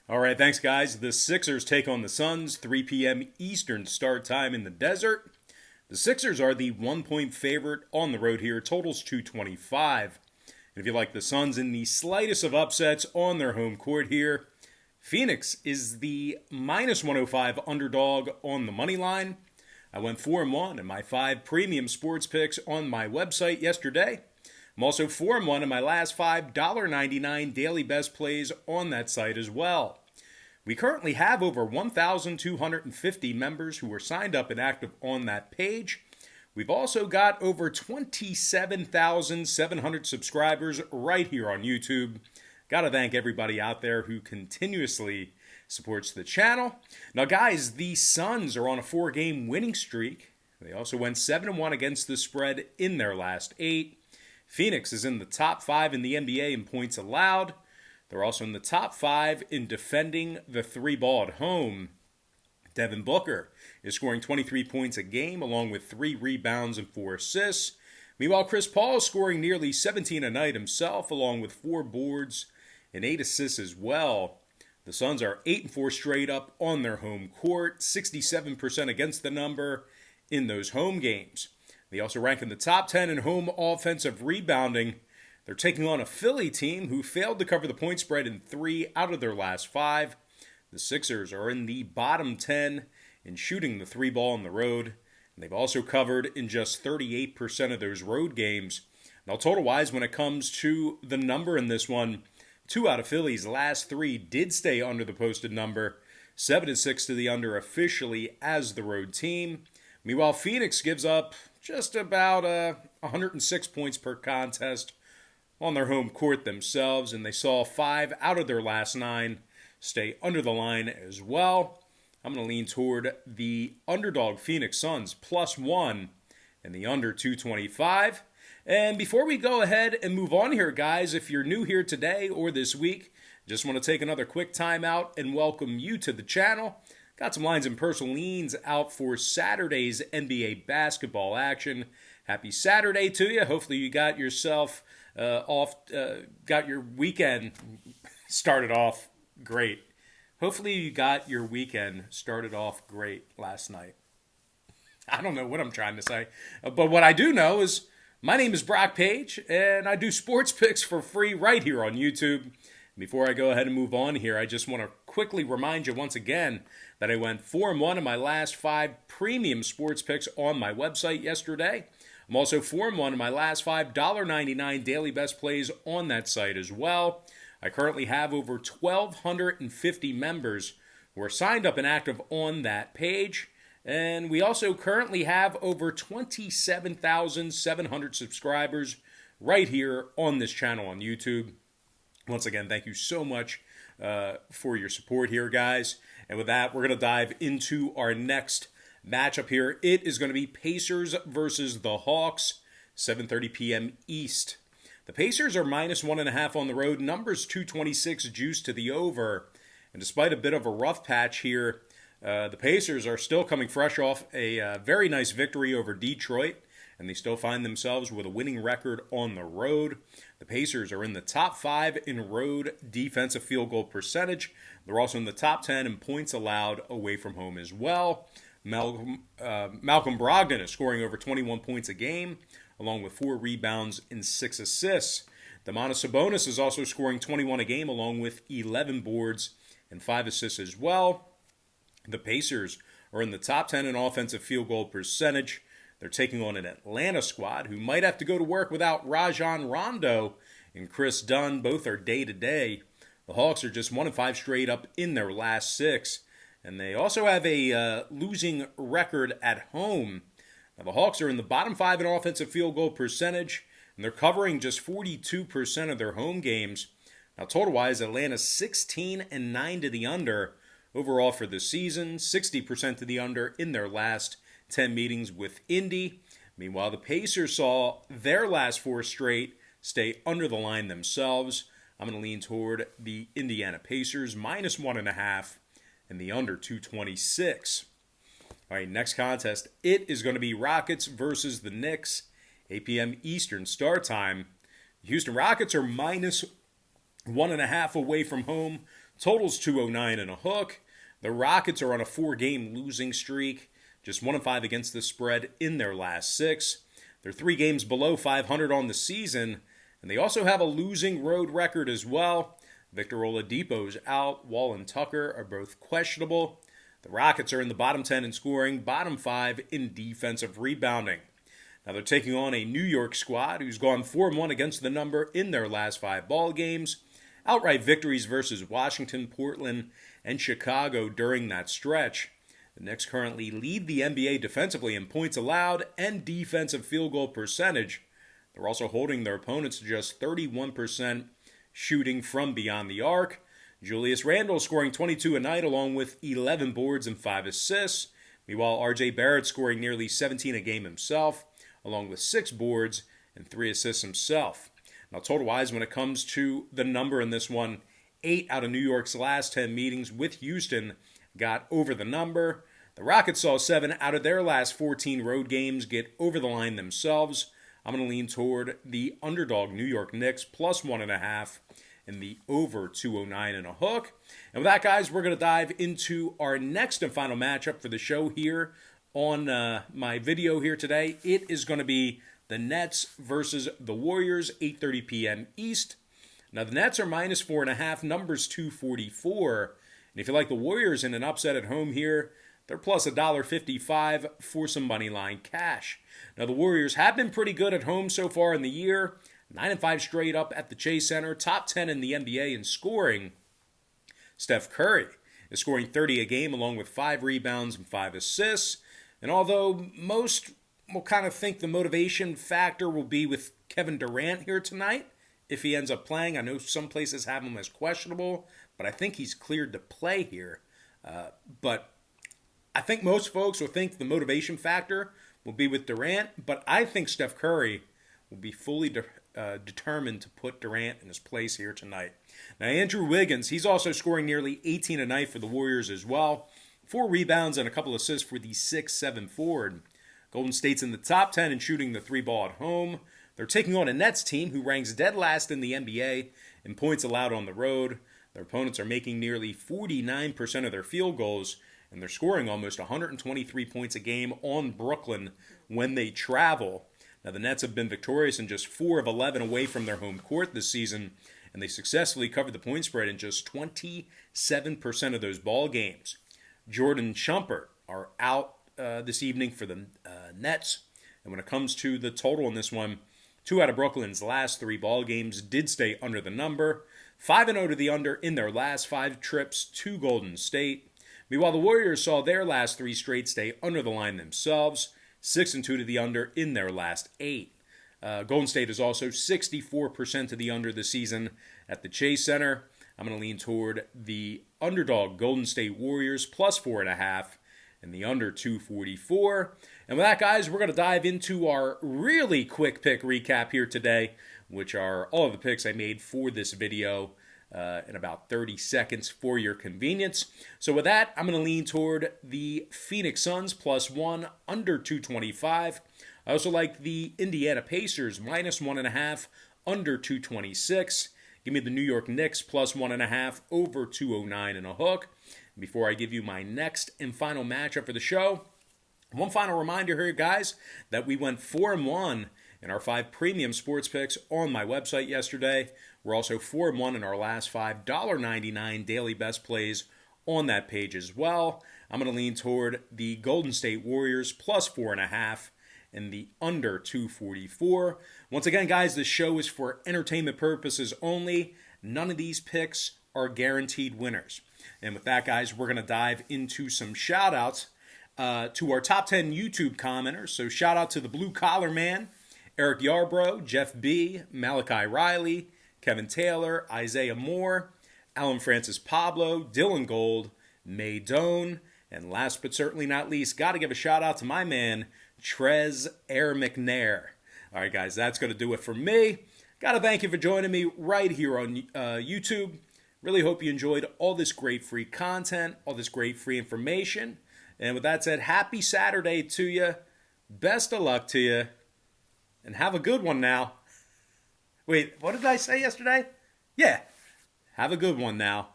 All right, thanks, guys. The Sixers take on the Suns, 3 p.m. Eastern start time in the desert. The Sixers are the 1-point favorite on the road here. Totals 225. And if you like the Suns in the slightest of upsets on their home court here, Phoenix is the minus 105 underdog on the money line. I went 4-1 in my 5 premium sports picks on my website yesterday. I'm also 4-1 in my last 5 $1.99 daily best plays on that site as well. We currently have over 1,250 members who are signed up and active on that page. We've also got over 27,700 subscribers right here on YouTube. Got to thank everybody out there who continuously supports the channel. Now, guys, the Suns are on a 4-game winning streak. They also went 7-1 against the spread in their last 8. Phoenix is in the top 5 in the NBA in points allowed. They're also in the top 5 in defending the 3-ball at home. Devin Booker is scoring 23 points a game along with 3 rebounds and 4 assists. Meanwhile, Chris Paul is scoring nearly 17 a night himself along with 4 boards and 8 assists as well. The Suns are 8-4 straight up on their home court, 67% against the number in those home games. They also rank in the top 10 in home offensive rebounding. They're taking on a Philly team who failed to cover the point spread in 3 out of their last 5. The Sixers are in the bottom 10 in shooting the 3-ball on the road. And they've also covered in just 38% of those road games. Now, total-wise, when it comes to the number in this one, 2 out of Philly's last 3 did stay under the posted number. 7-6 to the under officially as the road team. Meanwhile, Phoenix gives up just about 106 points per contest on their home court themselves, and they saw 5 out of their last 9 stay under the line as well. I'm going to lean toward the underdog Phoenix Suns +1 and the under 225. And before we go ahead and move on here, guys, if you're new here today or this week, just want to take another quick time out and welcome you to the channel. Got some lines and personal leans out for Saturday's NBA basketball action. Happy Saturday to you. Hopefully you got yourself got your weekend started off great. Hopefully you got your weekend started off great last night. I don't know what I'm trying to say. But what I do know is my name is Brock Page, and I do sports picks for free right here on YouTube. Before I go ahead and move on here, I just want to quickly remind you once again that I went 4-1 in my last 5 premium sports picks on my website yesterday. I'm also 4-1 in my last 5 $1.99 daily best plays on that site as well. I currently have over 1,250 members who are signed up and active on that page. And we also currently have over 27,700 subscribers right here on this channel on YouTube. Once again, thank you so much for your support here, guys. And with that, we're going to dive into our next matchup here. It is going to be Pacers versus the Hawks, 7:30 p.m. East. The Pacers are minus 1.5 on the road. Numbers 226 juice to the over. And despite a bit of a rough patch here, the Pacers are still coming fresh off a very nice victory over Detroit, and they still find themselves with a winning record on the road. The Pacers are in the top 5 in road defensive field goal percentage. They're also in the top 10 in points allowed away from home as well. Malcolm Brogdon is scoring over 21 points a game, along with 4 rebounds and 6 assists. Domantas Sabonis is also scoring 21 a game, along with 11 boards and 5 assists as well. The Pacers are in the top 10 in offensive field goal percentage. They're taking on an Atlanta squad who might have to go to work without Rajon Rondo and Chris Dunn. Both are day-to-day. The Hawks are just 1-5 straight up in their last 6. And they also have a losing record at home. Now, the Hawks are in the bottom 5 in offensive field goal percentage, and they're covering just 42% of their home games. Now, total-wise, Atlanta's 16-9 to the under overall for the season, 60% to the under in their last 10 meetings with Indy. Meanwhile, the Pacers saw their last 4 straight stay under the line themselves. I'm going to lean toward the Indiana Pacers, minus 1.5, and the under 226. All right, next contest. It is going to be Rockets versus the Knicks, 8 p.m. Eastern start time. The Houston Rockets are minus 1.5 away from home Total's 209 and a hook. The Rockets are on a 4-game losing streak, just 1-5 against the spread in their last 6. They're 3 games below 500 on the season, and they also have a losing road record as well. Victor Oladipo's out. Wall and Tucker are both questionable. The Rockets are in the bottom 10 in scoring, bottom 5 in defensive rebounding. Now they're taking on a New York squad who's gone 4-1 against the number in their last 5 ball games. Outright victories versus Washington, Portland, and Chicago during that stretch. The Knicks currently lead the NBA defensively in points allowed and defensive field goal percentage. They're also holding their opponents to just 31% shooting from beyond the arc. Julius Randle scoring 22 a night along with 11 boards and 5 assists. Meanwhile, RJ Barrett scoring nearly 17 a game himself, along with 6 boards and 3 assists himself. Now, total-wise, when it comes to the number in this one, 8 out of New York's last 10 meetings with Houston got over the number. The Rockets saw 7 out of their last 14 road games get over the line themselves. I'm going to lean toward the underdog New York Knicks plus 1.5 and the over 209 and a hook. And with that, guys, we're going to dive into our next and final matchup for the show here on my video here today. It is going to be the Nets versus the Warriors, 8:30 p.m. East. Now, the Nets are minus 4.5, numbers 244. And if you like the Warriors in an upset at home here, they're plus $1.55 for some money line cash. Now, the Warriors have been pretty good at home so far in the year. 9-5 straight up at the Chase Center, top 10 in the NBA in scoring. Steph Curry is scoring 30 a game along with 5 rebounds and 5 assists. And although most will kind of think the motivation factor will be with Kevin Durant here tonight, if he ends up playing, I know some places have him as questionable, but I think he's cleared to play here. But I think most folks will think the motivation factor will be with Durant, but I think Steph Curry will be fully determined to put Durant in his place here tonight. Now, Andrew Wiggins, he's also scoring nearly 18 a night for the Warriors as well. 4 rebounds and a couple assists for the 6'7" forward. Golden State's in the top 10 in shooting the 3-ball at home. They're taking on a Nets team who ranks dead last in the NBA in points allowed on the road. Their opponents are making nearly 49% of their field goals, and they're scoring almost 123 points a game on Brooklyn when they travel. Now, the Nets have been victorious in just 4 of 11 away from their home court this season, and they successfully covered the point spread in just 27% of those ball games. Jordan Shumpert are out this evening for the Nets. And when it comes to the total in this one, 2 out of Brooklyn's last 3 ball games did stay under the number. 5-0 to the under in their last 5 trips to Golden State. Meanwhile, the Warriors saw their last 3 straight stay under the line themselves. 6-2 to the under in their last 8. Golden State is also 64% to the under this season at the Chase Center. I'm going to lean toward the underdog Golden State Warriors plus 4.5 and the under 244. And with that, guys, we're going to dive into our really quick pick recap here today, which are all of the picks I made for this video in about 30 seconds for your convenience. So with that, I'm going to lean toward the Phoenix Suns plus 1, under 225. I also like the Indiana Pacers minus 1.5, under 226. Give me the New York Knicks plus 1.5, over 209 and a hook. Before I give you my next and final matchup for the show, one final reminder here, guys, that we went 4-1 in our 5 premium sports picks on my website yesterday. We're also 4-1 in our last 5 $1.99 daily best plays on that page as well. I'm going to lean toward the Golden State Warriors plus 4.5 and the under 244. Once again, guys, this show is for entertainment purposes only. None of these picks are guaranteed winners. And with that, guys, we're going to dive into some shout-outs to our top 10 YouTube commenters. So shout out to the Blue Collar Man, Eric Yarbrough, Jeff B., Malachi Riley, Kevin Taylor, Isaiah Moore, Alan Francis Pablo, Dylan Gold, May Doan, and last but certainly not least, got to give a shout out to my man, Trez Air McNair. All right, guys, that's going to do it for me. Got to thank you for joining me right here on YouTube. Really hope you enjoyed all this great free content, all this great free information. And with that said, happy Saturday to you. Best of luck to you. And have a good one now. Wait, what did I say yesterday? Yeah, have a good one now.